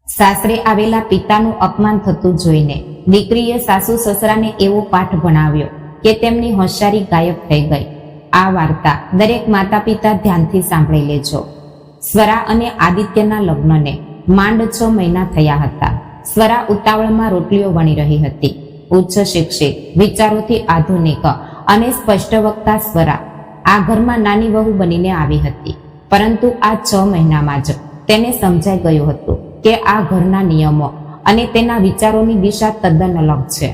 સાસરે આવેલા પિતાનું અપમાન થતું જોઈને દીકરીએ સાસુ સસરાને એવો પાઠ ભણાવ્યો કે તેમની હોશિયારી ગાયબ થઈ ગઈ. આ વાર્તા દરેક માતા પિતા ધ્યાનથી સાંભળી લેજો. સ્વરા અને આદિત્યના લગ્નને માંડ 6 મહિના થયા હતા. સ્વરા ઉતાવળમાં રોટલીઓ વણી રહી હતી. ઉચ્ચ શિક્ષિત, વિચારોથી આધુનિક અને સ્પષ્ટ વક્તા સ્વરા આ ઘરમાં નાની વહુ બનીને આવી હતી. પરંતુ આ 6 મહિનામાં જ તેને સમજાઈ ગયું હતું કે આ ઘરના નિયમો અને તેના વિચારોની દિશા તદ્દન અલગ છે.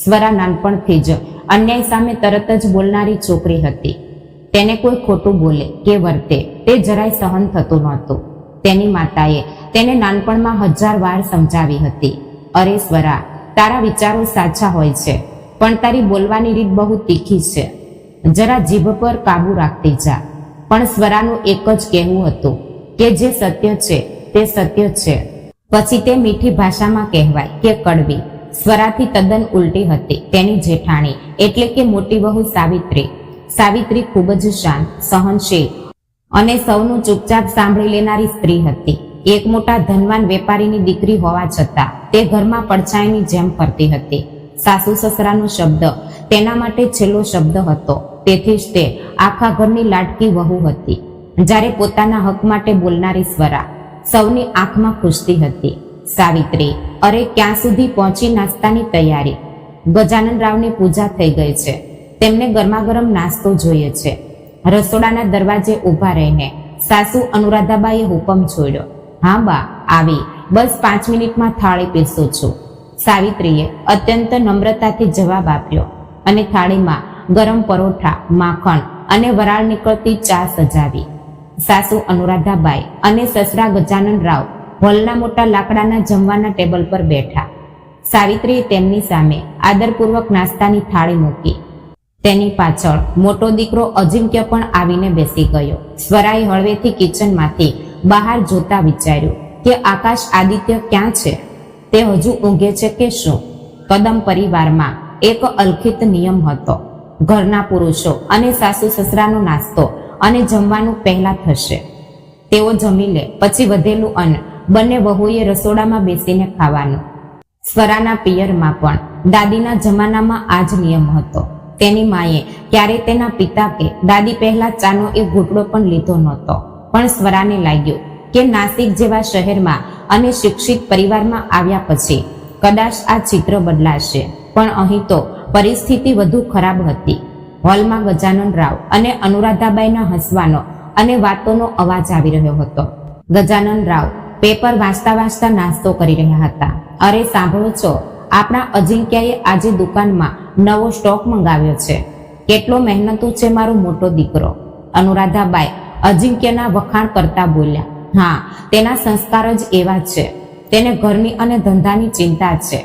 સ્વરા નાનપણથી જ અન્યાય સામે તરત જ બોલનારી છોકરી હતી. તેને કોઈ ખોટું બોલે કે વર્તે તે જરાય સહન થતું નહોતું. તેની માતાએ તેને નાનપણમાં 1000 વાર સમજાવી હતી, અરે સ્વરા, તારા વિચારો સાચા હોય છે, પણ તારી બોલવાની રીત બહુ તીખી છે. જરા જીભ પર કાબુ રાખતી જા. પણ સ્વરાનું એક જ કહેવું હતું કે જે સત્ય છે તે સત્ય છે, પછી તે મીઠી ભાષામાં કહેવાય કે કડવી. સ્વરાથી તદ્દન ઉલટી હતી તેની જેઠાણી એટલે કે મોટી વહુ સાવિત્રી. સાવિત્રી ખૂબ જ શાંત, સહનશીલ અને સૌનું ચૂપચાપ સાંભળી લેનારી સ્ત્રી હતી. એક મોટા ધનવાન વેપારીની દીકરી હોવા છતાં તે ઘરમાં પડછાયાની જેમ ફરતી હતી. સાસુ સસરાનો શબ્દ તેના માટે છેલ્લો શબ્દ હતો. તેથી જ તે આખા ઘરની લાડકી વહુ હતી. જ્યારે પોતાના હક માટે બોલનારી સ્વરા સૌની આંખમાં ખુશતી હતી. સાવિત્રી, અરે ક્યાં સુધી પહોંચી? નાસ્તાની તૈયારી. ગજાનન રાવની પૂજા થઈ ગઈ છે, તેમને ગરમા ગરમ નાસ્તો જોઈએ છે. રસોડાના દરવાજે ઊભા રહીને સાસુ અનુરાધાબાઈએ હુકમ છોડ્યો. હા બા, આવી, બસ 5 મિનિટમાં થાળી પીરસું છું. સાવિત્રીએ અત્યંત નમ્રતાથી જવાબ આપ્યો અને થાળીમાં ગરમ પરોઠા, માખણ અને વરાળ નીકળતી ચા સજાવી. સાસુ અનુરાધાબાઈ અને સસરા ગજાનન રાવ હોલના મોટા લાકડાના જમવાના ટેબલ પર બેઠા. સાવિત્રીએ તેમની સામે આદરપૂર્વક નાસ્તાની થાળી મૂકી. તેની પાછળ મોટો દીકરો અજિંક્ય પણ આવીને બેસી ગયો. સ્વરાએ હળવેથી કિચનમાંથી બહાર જોતા વિચાર્યું કે આકાશ આદિત્ય ક્યાં છે? તે હજુ ઊંઘે છે કે શું? કદમ પરિવારમાં એક અલખિત નિયમ હતો. ઘરના પુરુષો અને સાસુ સસરાનો નાસ્તો અને જમવાનું પહેલા થશે. તેઓ જમી લે પછી વધેલું અન્ન બંને વહુએ રસોડામાં બેસીને ખાવાનું. સ્વરાના પિયરમાં પણ દાદીના જમાનામાં આ જ નિયમ હતો. તેની માએ ક્યારેય તેના પિતા કે દાદી પહેલા ચાનો એક ઘૂંટડો પણ લીધો નહોતો. પણ સ્વરાને લાગ્યું કે નાસિક જેવા શહેરમાં અને શિક્ષિત પરિવારમાં આવ્યા પછી કદાચ આ ચિત્ર બદલાશે. પણ અહીં તો પરિસ્થિતિ વધુ ખરાબ હતી. હોલમાં ગજાનન રાવ અને અનુરાધાબાઈના હસવાનો અને વાતોનો અવાજ આવી રહ્યો હતો. ગજાનન રાવ પેપર વાંચતા વાંચતા નાસ્તો કરી રહ્યા હતા. અરે સાંભળો છો, આપણા અજિંક્યાએ આજે દુકાનમાં નવો સ્ટોક મંગાવ્યો છે. કેટલો મહેનતુ છે મારો મોટો દીકરો. અનુરાધાબાઈ અજિંક્યના વખાણ કરતા બોલ્યા. હા, તેના સંસ્કાર જ એવા છે. તેને ઘરની અને ધંધાની ચિંતા છે.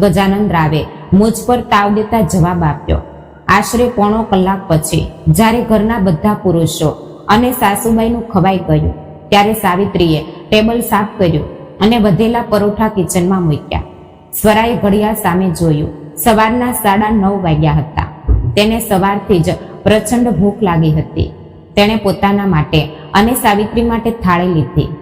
ગજાનન રાવે મુજ પર તાવ દેતા જવાબ આપ્યો. આશરે પોણો કલાક પછી જ્યારે ઘરના બધા પુરુષો અને સાસુબાઈનું ખવાઈ ગયું ત્યારે સાવિત્રીએ ટેબલ સાફ કર્યું અને વધેલા પરોઠા કિચનમાં મૂક્યા. સ્વરાએ ઘડિયાળ સામે જોયું. સવારના 9:30 વાગ્યા હતા. તેને સવારથી જ પ્રચંડ ભૂખ લાગી હતી. તેણે પોતાના માટે અને સાવિત્રી માટે થાળી લીધી.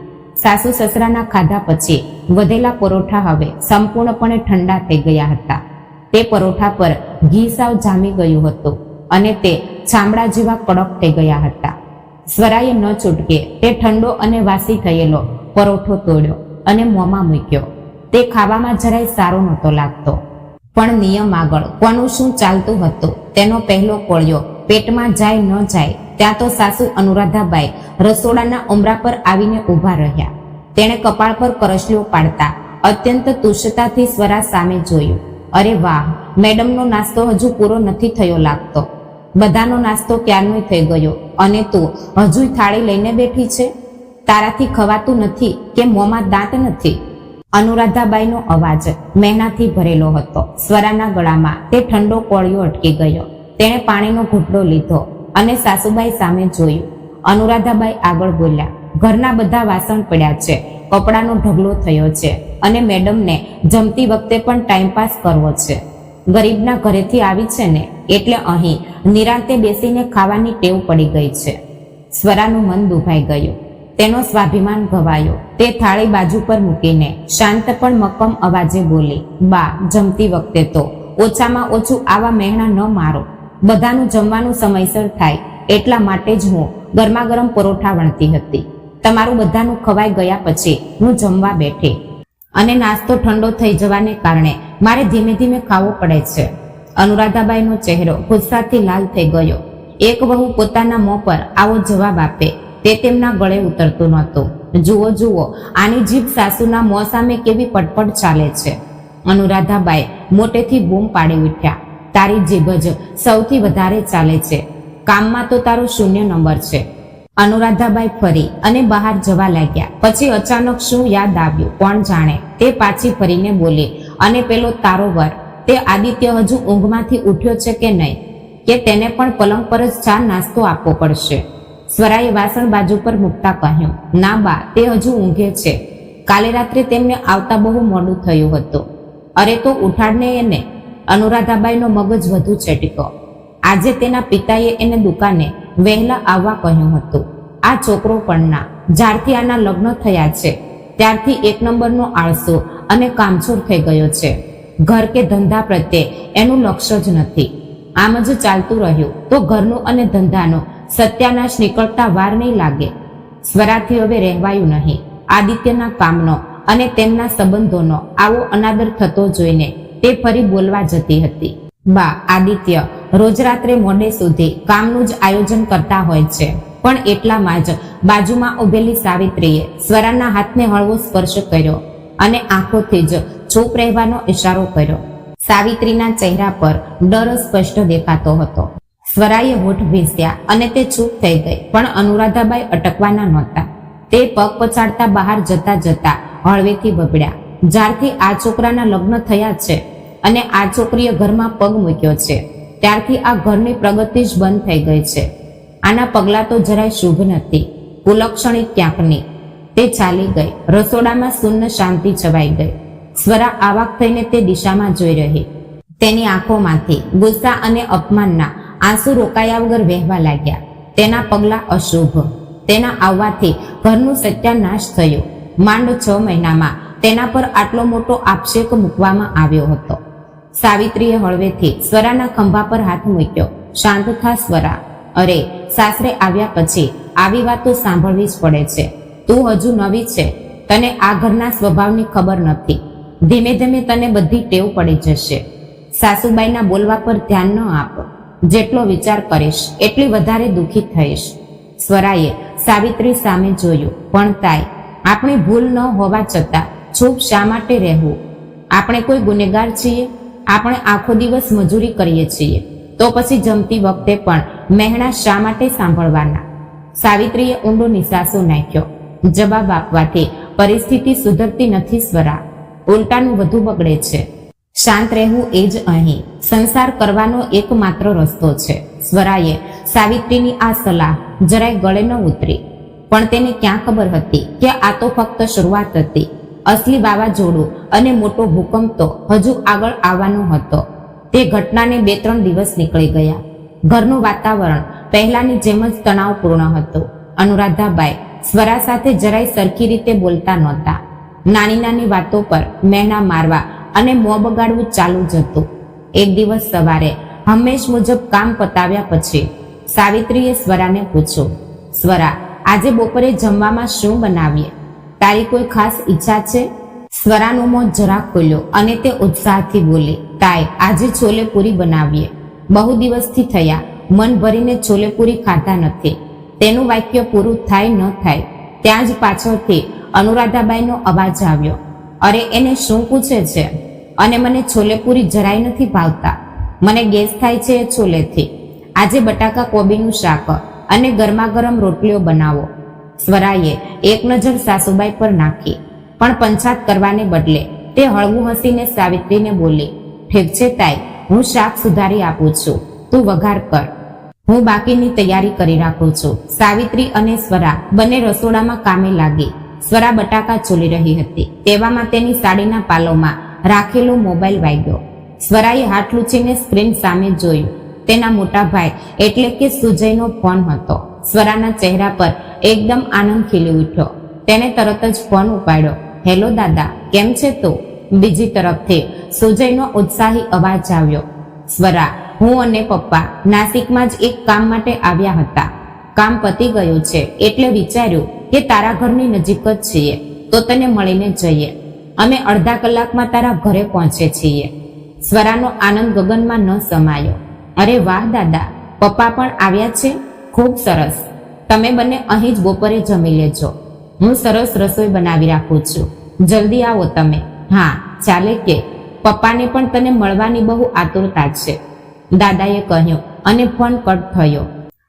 સાસુ સસરાના ખાધા પછી વધેલા પરોઠા હવે સંપૂર્ણપણે ઠંડા થઈ ગયા હતા. તે પરોઠા પર ઘી સાવ જામી ગયું હતું અને તે ચામડા જેવા કડક થઈ ગયા હતા. સ્વરાએ ન છૂટકે તે ઠંડો અને વાસી થયેલો પરોઠો તોડ્યો અને મોંમાં મૂક્યો. તે ખાવામાં જરાય સારો નહોતો લાગતો. પણ નિયમ આગળ કોનું શું ચાલતું હતું તેનો પહેલો કોળિયો પેટમાં જાય ન જાય ત્યાં તો સાસુ અનુરાધાબાઈ રસોડાના ઉંબરા પર આવીને ઊભા રહ્યા. તેણે કપાળ પર કરચલીઓ પાડતા અત્યંત તુષ્ટતાથી સ્વરા સામે જોયું. અરે વાહ, મેડમનો નાસ્તો હજુ પૂરો નથી થયો લાગતો. બધાનો નાસ્તો ક્યારનો થઈ ગયો અને તું હજુય થાળી લઈને બેઠી છે? તારાથી ખવાતું નથી કે મોંમાં દાંત નથી? અનુરાધાબાઈનો અવાજ મહેનાથી ભરેલો હતો. સ્વરાના ગળામાં તે ઠંડો કોળિયો અટકી ગયો. તેણે પાણીનો ઘૂંટડો લીધો અને સાસુબાઈ સામે જોયું. અનુરાધાબાઈ આગળ બોલ્યા. ઘરના બધા વાસણ પડ્યા છે, કપડાનો ઢગલો થયો છે અને મેડમને જમતી વખતે પણ ટાઈમપાસ કરવો છે. ગરીબના ઘરેથી આવી છે ને, એટલે અહીં નિરાંતે બેસીને ખાવાની ટેવ પડી ગઈ છે. સ્વરાનું મન દુભાઈ ગયું. તેનો સ્વાભિમાન ઘવાયો. તે થાળી બાજુ પર મૂકીને શાંત પણ મક્કમ અવાજે બોલી, બા, જમતી વખતે તો ઓછામાં ઓછું આવા મહેણા ન મારો. બધાનું જમવાનું સમયસર થાય એટલા માટે જ હું ગરમા ગરમ પરોઠા વણતી હતી. તમારું બધાનું ખવાઈ ગયા પછી હું જમવા બેઠી અને નાસ્તો ઠંડો થઈ જવાને કારણે મારે ધીમે ધીમે ખાવો પડે છે. અનુરાધાબાઈનો ચહેરો ગુસ્સાથી લાલ થઈ ગયો. એક વહુ પોતાના મોં પર આવો જવાબ આપે તે તેમના ગળે ઉતરતું નહોતું. જુઓ જુઓ, આની જીભ સાસુના મોં સામે કેવી પટપટ ચાલે છે. અનુરાધાબાઈ મોટેથી બૂમ પાડી ઉઠ્યા, તારી જીભ જ સૌથી વધારે ચાલે છે. કામમાં તો તારો 0 નંબર છે. અનુરાધાબાઈ ફરી અને બહાર જવા લાગ્યા. પછી અચાનક શું યાદ આવ્યું કોણ જાણે. તે પાછી ફરીને બોલી, અને પેલો તારો વર, તે આદિત્ય હજુ ઊંઘમાંથી ઉઠ્યો છે કે નહીં, કે તેને પણ પલંગ પર જ ચા નાસ્તો આપવો પડશે? સ્વરાએ વાસણ બાજુ પર મૂકતા કહ્યું, ના બા, તે હજુ ઊંઘે છે. કાલે રાત્રે તેમને આવતા બહુ મોડું થયું હતું. અરે તો ઉઠાડને એને. અનુરાધાબાઈનો મગજ વધુ ચટકો. આજે તેના પિતાએ એને દુકાને વહેલા આવવા કહ્યું હતું. આ છોકરો પણના જ્યારથી આના લગ્ન થયા છે ત્યારથી 1 નંબરનો આળસુ અને કામચોર થઈ ગયો છે. ઘર કે ધંધા પ્રત્યે એનું લક્ષ્ય જ નથી. આમ જ ચાલતું રહ્યું તો ઘરનું અને ધંધાનો સત્યાનાશ નીકળતા વાર નહીં લાગે. સ્વરાથી હવે રહેવાયું નહીં. આદિત્યના કામનો અને તેમના સંબંધોનો આવો અનાદર થતો જોઈને તે ફરી બોલવા જતી હતી. બા, આદિત્ય રોજ રાત્રે મોડે સુધી કામનું જ આયોજન કરતા હોય છે. પણ એટલામાં જ બાજુમાં ઉભેલી સાવિત્રીએ સ્વરાના હાથને હળવો સ્પર્શ કર્યો અને આંખોથી જ ચૂપ રહેવાનો ઇશારો કર્યો. સાવિત્રીના ચહેરા પર ડર સ્પષ્ટ દેખાતો હતો. સ્વરાએ હોઠ ભીંસ્યા અને તે ચૂપ થઈ ગઈ. પણ અનુરાધાબાઈ અટકવાના નહોતા. તે પગ પછાડતા બહાર જતા જતા હળવેથી બબડ્યા, જ્યારથી આ છોકરાના લગ્ન થયા છે અને આ છોકરીએ ઘરમાં પગ મૂક્યો છે ત્યારથી આ ઘરની પ્રગતિ જ બંધ થઈ ગઈ છે. આના પગલાં તો જરાય શુભ નથી, કુલક્ષણી ક્યાંકની. તે ચાલી ગઈ. રસોડામાં શૂન્ય શાંતિ છવાઈ ગઈ. સ્વરા આવાક થઈને તે દિશામાં જોઈ રહી. તેની આંખોમાંથી ગુસ્સા અને અપમાનના આંસુ રોકાયા વગર વહેવા લાગ્યા. તેના પગલાં અશુભ. તેના આવવાથી ઘરનું સત્યાનાશ થયું. માંડ 6 મહિનામાં તેના પર આટલો મોટો આક્ષેપ મૂકવામાં આવ્યો હતો. સાવિત્રીએ હળવેથી સ્વરાના ખંભા પર હાથ મૂક્યો. શાંત થા સ્વરા. અરે, સાસરે આવ્યા પછી આવી વાતો સાંભળવી જ પડે છે. તું હજુ નવી છે, તને આ ઘરના સ્વભાવની ખબર નથી. ધીમે ધીમે તને બધી ટેવ પડી જશે. સાસુબાઈના બોલવા પર ધ્યાન ન આપ. જેટલો વિચાર કરીશ એટલી વધારે દુઃખી થઈશ. સ્વરાએ સાવિત્રી સામે જોયું. પણ તાઈ, આપણી ભૂલ ન હોવા છતાં ચૂપ શા માટે રહેવું? આપણે કોઈ ગુનેગાર છીએ? આપણે આખો દિવસ મજૂરી કરીએ છીએ, તો પછી જમતી વખતે પણ મહેણા શા માટે સાંભળવાના? સાવિત્રીએ ઊંડો નિસાસો નાખ્યો. જવાબ આપવાથી પરિસ્થિતિ સુધરતી નથી સ્વરા, ઉલટાનું વધુ બગડે છે. શાંત રહેવું એ જ અહીં સંસાર કરવાનો એકમાત્ર રસ્તો છે. સ્વરાએ સાવિત્રીની આ સલાહ જરાય ગળે ન ઉતરી. પણ તેને ક્યાં ખબર હતી કે આ તો ફક્ત શરૂઆત હતી. અસલી વાવાઝોડું અને મોટો ભૂકંપ તો હજુ આગળ આવવાનો હતો. તે ઘટનાને 2-3 દિવસ નીકળી ગયા. ઘરનું વાતાવરણ પહેલાની જેમ જ તણાવપૂર્ણ હતું. અનુરાધાબાઈ સ્વરા સાથે જરાય સરખી રીતે બોલતા નહોતા. નાની નાની વાતો પર મહેણા મારવા અને મોં બગાડવું ચાલુ જ હતું. એક દિવસ સવારે હંમેશ મુજબ કામ પતાવ્યા પછી સાવિત્રીએ સ્વરાને પૂછ્યું, સ્વરા, આજે બપોરે જમવામાં શું બનાવીએ? તારી કોઈ ખાસ ઈચ્છા છે? સ્વરાનું મોં જરા ખુલ્યો અને તે ઉત્સાહથી બોલી, તાઈ, આજે છોલે પૂરી બનાવીએ. બહુ દિવસથી થયા મન ભરીને છોલે પૂરી ખાધા નથી. તેનું વાક્ય પૂરું થાય ન થાય ત્યાં જ પાછળથી અનુરાધાબાઈનો અવાજ આવ્યો, અરે એને શું પૂછે છે? અને મને છોલે પૂરી જરાય નથી ભાવતા. મને ગેસ થાય છે એ છોલેથી. આજે બટાકા કોબીનું શાક અને ગરમા ગરમ રોટલીઓ બનાવો. સ્વરાએ એક નજર સાસુબાઈ પર નાખી, પણ પંચાત કરવાને બદલે તે હળવું હસીને સાવિત્રીને બોલી, ઠીક છે તાઈ, હું શાક સુધારી આપું છું, તું વઘાર કર, હું બાકીની તૈયારી કરી રાખું છું. સાવિત્રી અને સ્વરા બંને રસોડામાં કામે લાગી. સ્વરા બટાકા ચોલી રહી હતી. તેવામાં તેની સાડીના પાલોમાં રાખેલો મોબાઈલ વાગ્યો. સ્વરાએ હાથ લૂછીને સ્ક્રીન સામે જોયું. તેના મોટા ભાઈ એટલે કે સુજયનો ફોન હતો. સ્વરાના ચહેરા પર એકદમ આનંદ ખીલી ઉઠ્યો. તેને તરત જ ફોન ઉપાડ્યો. હેલો દાદા, કેમ છે તું? બીજી તરફથી સુજયનો ઉત્સાહી અવાજ આવ્યો. સ્વરા, હું અને પપ્પા નાસિકમાં જ એક કામ માટે આવ્યા હતા. કામ પતી ગયું છે એટલે વિચાર્યું કે તારા ઘરની નજીક જ છીએ તો તને મળીને જઈએ. અમે અડધા કલાકમાં તારા ઘરે પહોંચે છીએ. સ્વરાનો આનંદ ગગનમાં ન સમાયો. અરે વાહ દાદા, પપ્પા પણ આવ્યા છે? ખૂબ સરસ. તમે બંને અહીં જ બપોરે જમી લેજો. હું સરસ રસોઈ બનાવી રાખું છું. જલ્દી આવો તમે. હા ચાલે કે? પપ્પાને પણ તને મળવાની બહુ આતુરતા છે, દાદાએ કહ્યું અને ફોન કટ થયો.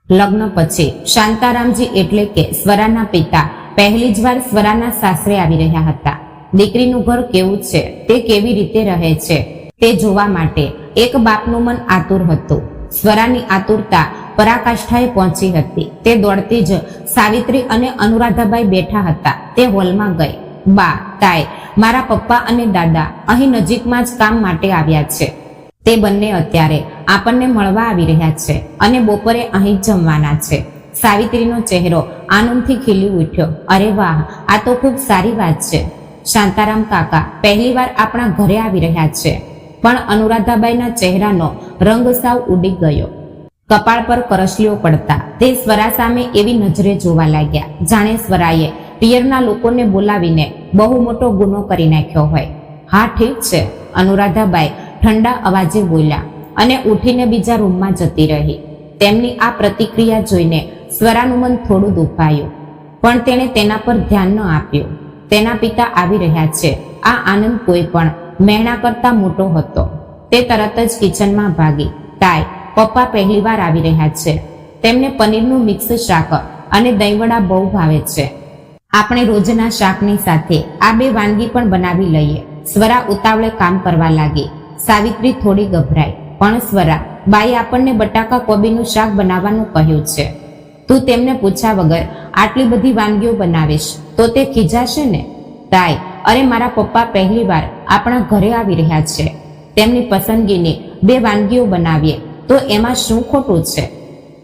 લગ્ન પછી શાંતારામજી એટલે કે સ્વરાના પિતા પહેલી જ વાર સ્વરાના સાસરે આવી રહ્યા હતા. દીકરીનું ઘર કેવું છે, તે કેવી રીતે રહે છે તે જોવા માટે એક બાપનું મન આતુર હતું. સ્વરાની આતુરતા પરાકાષ્ઠાએ પહોંચી હતી. તે દોડતી જ સાવિત્રી અને અનુરાધાબાઈ બેઠા હતા તે હોલમાં ગઈ. બા, તાય, મારા પપ્પા અને દાદા અહીં નજીકમાં જ કામ માટે આવ્યા છે. તે બંને અત્યારે આપણને મળવા આવી રહ્યા છે અને બપોરે અહીં જ જમવાના છે. સાવિત્રીનો ચહેરો આનંદથી ખીલી ઉઠ્યો. અરે વાહ, આ તો ખૂબ સારી વાત છે. શાંતારામ કાકા પહેલીવાર આપણા ઘરે આવી રહ્યા છે. પણ અનુરાધાબાઈના ચહેરાનો રંગ સાવ ઉડી ગયો. કપાળ પર કરસલીઓ પડતા તે સ્વરા સામે એવી નજરે જોવા લાગ્યા જાણે સ્વરાએ પિયરના લોકોને બોલાવીને બહુ મોટો ગુનો કરી નાખ્યો હોય. હા ઠીક છે, અનુરાધાબાઈ ઠંડા અવાજે બોલ્યા અને ઉઠીને બીજા રૂમમાં જતી રહી. તેમની આ પ્રતિક્રિયા જોઈને સ્વરાનું મન થોડું દુખાયું, પણ તેણે તેના પર ધ્યાન ન આપ્યું. તેના પિતા આવી રહ્યા છે, આ આનંદ કોઈ પણ મહેણા કરતા મોટો હતો. તે તરત જ કિચનમાં ભાગી. તાય, પપ્પા પહેલીવાર આવી રહ્યા છે. તેમને પનીરનું મિક્સ શાક અને દહીંવડા બહુ ભાવે છે. આપણે રોજના શાકની સાથે આ બે વાનગી પણ બનાવી લઈએ. સ્વરા ઉતાવળે કામ કરવા લાગી. સાવિત્રી થોડી ગભરાઈ. પણ સ્વરા, બાઈ આપણને બટાકા કોબીનું શાક બનાવવાનું કહ્યું છે. તું તેમને પૂછ્યા વગર આટલી બધી વાનગીઓ બનાવીશ તો તે ખીજાશે ને? તાય, અરે મારા પપ્પા પહેલીવાર આપણા ઘરે આવી રહ્યા છે. તેમની પસંદગીની બે વાનગીઓ બનાવીએ તો એમાં શું ખોટું છે?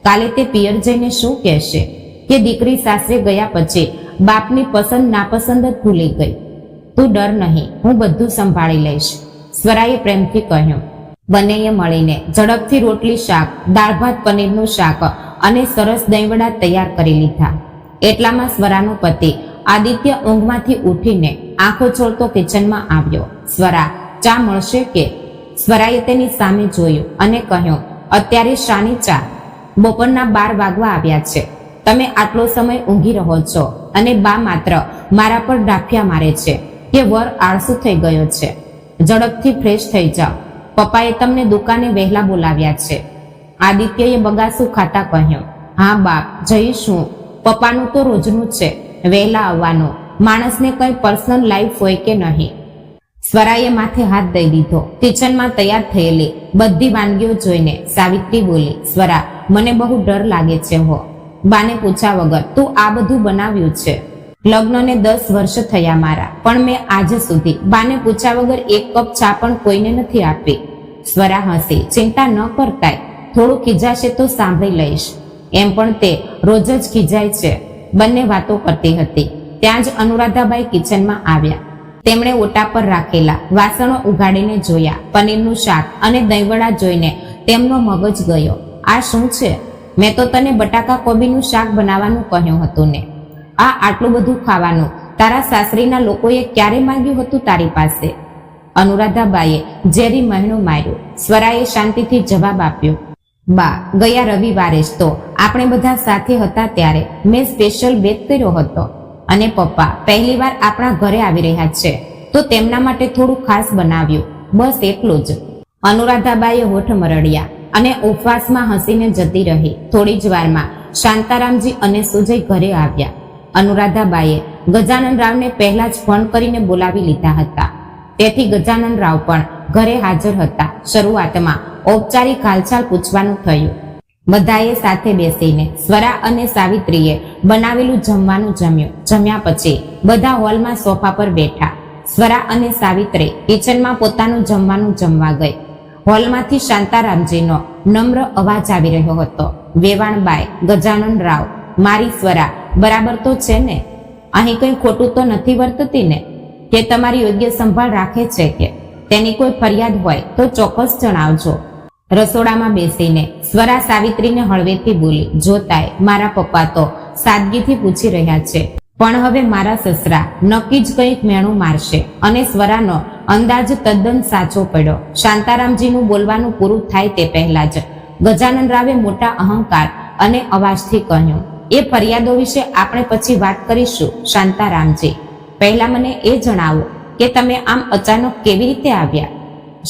કાલે તે પિયર જઈને શું કહેશે કે દીકરી સાસરે ગયા પછી બાપની પસંદ નાપસંદ જ ભૂલી ગઈ. તું ડર નહીં, હું બધું સંભાળી લઈશ, સ્વરાએ પ્રેમથી કહ્યું. બંનેએ મળીને ઝડપથી રોટલી શાક, દાળ ભાત, પનીરનું શાક અને સરસ દહીંવડા તૈયાર કરી લીધા. એટલામાં સ્વરાનો પતિ આદિત્ય ઊંઘમાંથી ઉઠીને આંખો છોડતો કિચનમાં આવ્યો. સ્વરા, ચા મળશે કે? સ્વરાએ તેની સામે જોયું અને કહ્યું, અત્યારે શાની ચા? બપોરના 12 વાગવા આવ્યા છે. તમે આટલો સમય ઊંઘી રહો છો અને બા માત્ર મારા પર ડાફિયા મારે છે કે વર આળસુ થઈ ગયો છે. ઝડપથી ફ્રેશ થઈ જાઓ. પપ્પાએ તમને દુકાને વહેલા બોલાવ્યા છે, આદિત્યએ બગાસું ખાતા કહ્યું. હા બાપ, જઈશું. પપ્પાનું તો રોજનું છે વહેલા આવવાનું. માણસને કંઈ પર્સનલ લાઈફ હોય કે નહીં. સ્વરાએ માથે હાથ દઈ દીધો. કિચનમાં તૈયાર થયેલી બધી વાનગીઓ જોઈને સાવિત્રી બોલી. સ્વરા, મને બહુ ડર લાગે છે હો. બાને પૂછ્યા વગર તું આ બધું બનાવ્યું છે? લગ્નને 10 વર્ષ થયા મારા, પણ મેં આજ સુધી બાને પૂછ્યા વગર એક કપ ચા પણ કોઈને નથી આપી. સ્વરા હસી. ચિંતા ન કરતાય, થોડું ખીજાશે તો સાંભળી લઈશ. એમ પણ તે રોજ જ ખીજાય છે. બંને વાતો કરતી હતી ત્યાં જ અનુરાધાબાઈ કિચનમાં આવ્યા. તેમણે ઓટા પર રાખેલા વાસણો ઉઘાડીને જોયા. પનીરનું શાક અને દહીંવડા જોઈને તેમનો મગજ ગયો. આ શું છે? મેં તો તને બટાકા કોબીનું શાક બનાવવાનું કહ્યું હતું ને. આ આટલું બધું ખાવાનું તારા સાસરીના લોકોએ ક્યારે માંગ્યું હતું તારી પાસે? અનુરાધાબાઈએ ઝેરી મહેણું માર્યું. સ્વરાએ શાંતિથી જવાબ આપ્યો. બા, ગયા રવિવારે જ તો આપણે બધા સાથે હતા ત્યારે મેં સ્પેશિયલ બેક કર્યો હતો. અને પપ્પા પહેલીવાર આપણા ઘરે આવી રહ્યા છે તો તેમના માટે થોડું ખાસ બનાવ્યું, બસ એટલું જ. અનુરાધાબાઈએ હોઠ મરડ્યા અને ઉપવાસમાં હસીને જતી રહી. થોડી જ વારમાં શાંતારામજી અને સુજય ઘરે આવ્યા. અનુરાધાબાઈએ ગજાનન રાવને પહેલા જ ફોન કરીને બોલાવી લીધા હતા. તેથી ગજાનન રાવ પણ ઘરે હાજર હતા. શરૂઆતમાં ઔપચારિક હાલચાલ પૂછવાનું થયું. બધાએ સાથે બેસીને સ્વરા અને સાવિત્રીએ બનાવેલું જમવાનું જમ્યું. જમ્યા પછી બધા હોલમાં સોફા પર બેઠા. સ્વરા અને સાવિત્રી કિચનમાં પોતાનું જમવાનું જમવા ગઈ. હોલમાંથી શાંતારામજીનો નમ્ર અવાજ આવી રહ્યો હતો. વેવાણબાઈ, ગજાનન રાવ, મારી સ્વરા બરાબર તો છે ને? અહીં કંઈ ખોટું તો નથી વર્તતી ને? કે તમારી યોગ્ય સંભાળ રાખે છે કે? તેની કોઈ ફરિયાદ હોય તો ચોક્કસ જણાવજો. રસોડામાં બેસીને સ્વરા સાવિત્રીને હળવેથી બોલી, જોતાય મારા પપ્પા તો સાદગીથી પૂછી રહ્યા છે, પણ હવે મારા સસરા નક્કી જ કંઈક મેણું મારશે. અને સ્વરાનો અંદાજ તદ્દન સાચો પડ્યો. શાંતારામજીનું બોલવાનું પૂરું થાય તે પહેલા જ ગજાનન રાવે મોટા અહંકાર અને અવાજથી કહ્યું, એ ફરિયાદો વિશે આપણે પછી વાત કરીશું શાંતારામજી. પહેલા મને એ જણાવો કે તમે આમ અચાનક કેવી રીતે આવ્યા?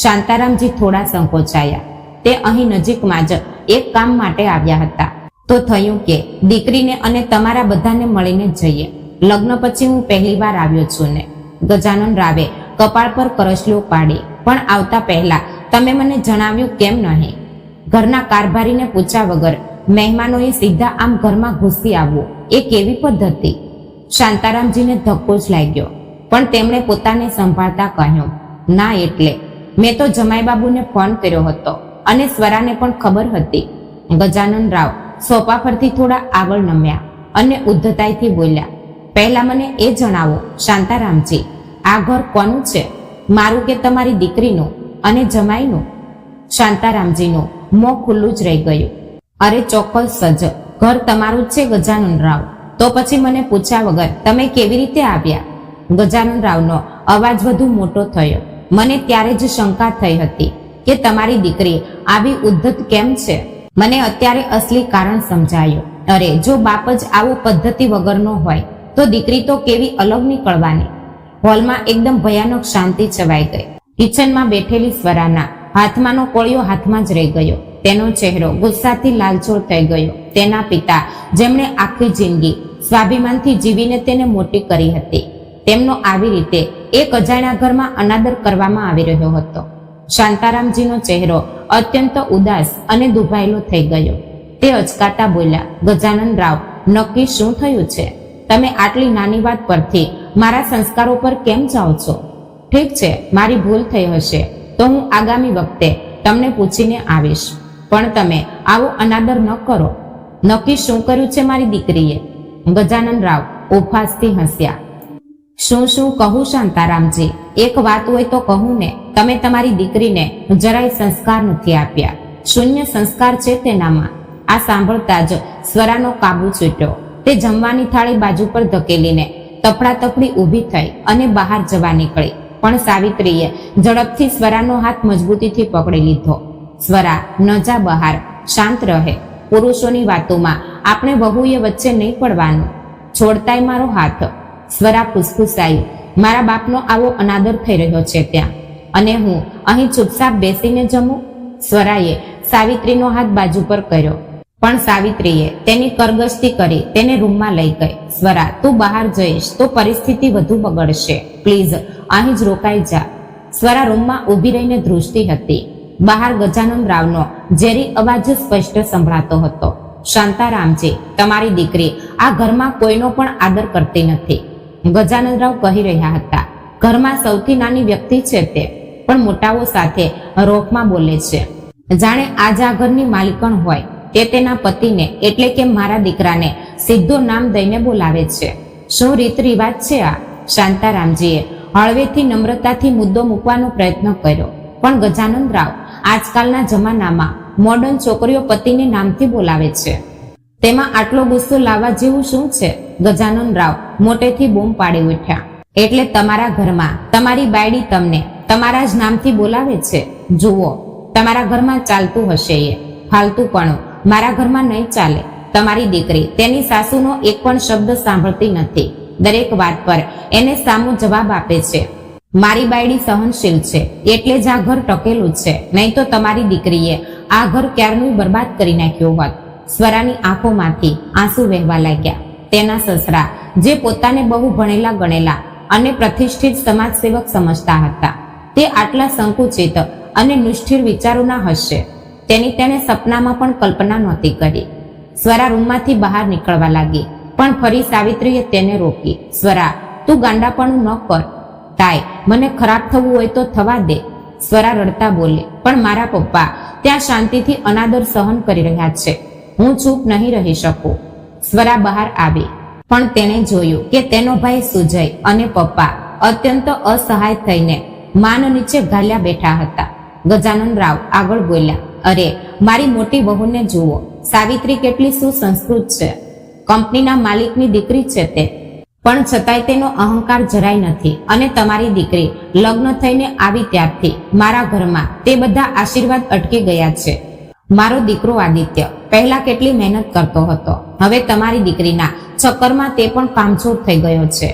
શાંતારામજી થોડા સંકોચાયા. તે અહીં નજીકમાં જ એક કામ માટે આવ્યા હતા. તો થયું કે દીકરીને અને તમારા બધાને મળીને જઈએ. લગ્ન પછી હું પહેલી વાર આવ્યો છું ને. ગજાનન રાવે કપાળ પર કરચલીઓ પાડી. પણ આવતા પહેલા તમે મને જણાવ્યું કેમ નહીં? ઘરના કારભારીને પૂછ્યા વગર મહેમાનોએ સીધા આમ ઘરમાં ઘૂસી આવવું એ કેવી પદ્ધતિ? શાંતારામજીને ધક્કો જ લાગ્યો, પણ તેમણે પોતાને સંભાળતા કહ્યું, ના એટલે મેં તો જમાઈબાબુને ફોન કર્યો હતો અને સ્વરાને પણ ખબર હતી. ગજાનન રાવ સોફા પરથી થોડા આગળ નમ્યા અને ઉદ્ધતાઈથી બોલ્યા, પહેલા મને એ જણાવો શાંતારામજી, આ ઘર કોનું છે? મારું કે તમારી દીકરીનું અને જમાઈનું? શાંતારામજીનું મોં ખુલ્લું જ રહી ગયું. અરે ચોક્કસ જ ઘર તમારું જ છે ગજાનન રાવ. તો પછી મને પૂછ્યા વગર તમે કેવી રીતે આવ્યા? ગજાનન રાવનો અવાજ વધુ મોટો થયો. મને ત્યારે જ શંકા થઈ હતી કે તમારી દીકરી આવી ઉદ્ધત કેમ છે. મને અત્યારે અસલી કારણ સમજાયું. અરે જો બાપ જ આવો પદ્ધતિ વગરનો હોય તો દીકરી તો કેવી અલગ નીકળવાની. હોલમાં એકદમ ભયાનક શાંતિ છવાઈ ગઈ. કિચનમાં બેઠેલી સ્વરાના હાથમાંનો કોળિયો હાથમાં જ રહી ગયો. તેનો ચહેરો ગુસ્સાથી લાલચોળ થઈ ગયો. તેના પિતા, જેમણે આખી જિંદગી સ્વાભિમાનથી જીવીને તેને મોટી કરી હતી, તેમનો આવી રીતે એક અજાણ્યા ઘરમાં અનાદર કરવામાં આવી રહ્યો હતો. શાંતારામજીનો ચહેરો અત્યંત ઉદાસ અને દુભાયેલો થઈ ગયો. તે અચકાતા બોલ્યા, ગજાનન રાવ, નક્કી શું થયું છે? તમે આટલી નાની વાત પરથી મારા સંસ્કારો પર કેમ જાઓ છો? ઠીક છે, મારી ભૂલ થઈ હશે તો હું આગામી વખતે તમને પૂછીને આવીશ, પણ તમે આવો અનાદર ન કરો. નક્કી શું કર્યું છે મારી દીકરીએ? ગજાનન રાવ ઉપહાસથી હસ્યા. શું કહું શાંતારામજી? એક વાત હોય તો કહું ને. તમે તમારી દીકરીને જરાય સંસ્કાર નથી આપ્યા. શૂન્ય સંસ્કાર છે તેનામાં. આ સાંભળતા જ સ્વરાનો કાબુ છૂટ્યો. તે જમવાની થાળી બાજુ પર ધકેલીને તફડાતફડી ઊભી થઈ અને બહાર જવા નીકળી. પણ સાવિત્રીએ ઝડપથી સ્વરાનો હાથ મજબૂતીથી પકડી લીધો. સ્વરા, ન જા બહાર, શાંત રહે. પુરુષોની વાતોમાં આપણે વહુએ વચ્ચે નહીં પડવાનું. છોડતાય મારો હાથ. સ્વરા ફૂસફૂસાયું, મારા બાપનો આવો અનાદર થઈ રહ્યો છે ત્યાં, અને હું અહીં ચૂપચાપ બેસીને જમું? સ્વરાએ સાવિત્રીનો હાથ બાજુ પર કર્યો, પણ સાવિત્રીએ તેની કરગસ્તી કરી તેને રૂમમાં લઈ ગઈ. સ્વરા, તું બહાર જઈશ તો પરિસ્થિતિ વધુ બગડશે. પ્લીઝ અહીં જ રોકાઈ જા. સ્વરા રૂમમાં ઊભી રહીને ધ્રુજતી હતી. બહાર ગજાનન રાવનો ઝેરી અવાજ સ્પષ્ટ સંભળાતો હતો, શાંતારામજી, તમારી દીકરી આ ઘરમાં કોઈનો પણ આદર કરતી નથી. ગજાનન રાવ કહી રહ્યા હતા, ઘરમાં સૌથી નાની વ્યક્તિ છે તે, પણ મોટાઓ સાથે રોખમાં બોલે છે, જાણે આજ આ ઘરની માલિકણ હોય. તે તેના પતિને એટલે કે મારા દીકરાને સીધું નામ દઈને બોલાવે છે. શું રીત રિવાજ છે આ? શાંતારામજીએ હળવેથી નમ્રતાથી મુદ્દો મૂકવાનો પ્રયત્ન કર્યો, પણ ગજાનન રાવ, આજકાલના જમાનામાં મોડર્ન છોકરીઓ પતિને નામથી બોલાવે છે. તેમાં આટલો ગુસ્સો લાવવા જેવું શું છે? ગજાનન રાવ મોટેથી બૂમ પાડી ઉઠ્યા. એટલે તમારા ઘરમાં તમારી બાયડી તમને તમારા જ નામથી બોલાવે છે? જુઓ, તમારા ઘરમાં ચાલતું હશે એ ફાલતુપણું, મારા ઘરમાં નહીં ચાલે. તમારી દીકરી તેની સાસુનો એક પણ શબ્દ સાંભળતી નથી. દરેક વાત પર એને સામો જવાબ આપે છે. મારી બાયડી સહનશીલ છે એટલે જ આ ઘર ટકેલું છે, નહીં તો તમારી દીકરીએ આ ઘર ક્યારનું બરબાદ કરી નાખ્યું હોત. સ્વરાની આંખોમાંથી આંસુ વહેવા લાગ્યા. તેના સસરા, જે પોતાને બહુ ભણેલા ગણેલા અને પ્રતિષ્ઠિત સમાજ સેવક સમજતા હતા, તે આટલા સંકુચિત અને નિષ્ઠિર વિચારોના હશે તેની તેને સપનામાં પણ કલ્પના નહોતી કરી. સ્વરા રૂમમાંથી બહાર નીકળવા લાગી, પણ ફરી સાવિત્રીએ તેને રોકી. સ્વરા, તું ગાંડાપણું ન કર. તાય, મને ખરાબ થવું હોય તો થવા દે. સ્વરા રડતા બોલી, પણ મારા પપ્પા ત્યાં શાંતિથી અનાદર સહન કરી રહ્યા છે. હું ચૂપ નહીં રહી શકું. સ્વરા બહાર આવી. પણ તેણે જોયું કે તેનો ભાઈ સુજય અને પપ્પા અત્યંત અસહાય થઈને માન નીચે ઘાલ્યા બેઠા હતા. ગજાનન રાવ આગળ બોલ્યા, અરે મારી મોટી વહુને જુઓ, સાવિત્રી કેટલી સુસંસ્કૃત છે, કંપનીના માલિકની દીકરી છે તે, પણ છતાંય તેનો અહંકાર જરાય નથી. અને તમારી દીકરી લગ્ન થઈને આવી ત્યારથી મારા ઘરમાં તે બધા આશીર્વાદ અટકી ગયા છે. મારો દીકરો આદિત્ય પહેલા કેટલી મહેનત કરતો હતો, હવે તમારી દીકરીના ચક્કરમાં તે પણ કામચોર થઈ ગયો છે.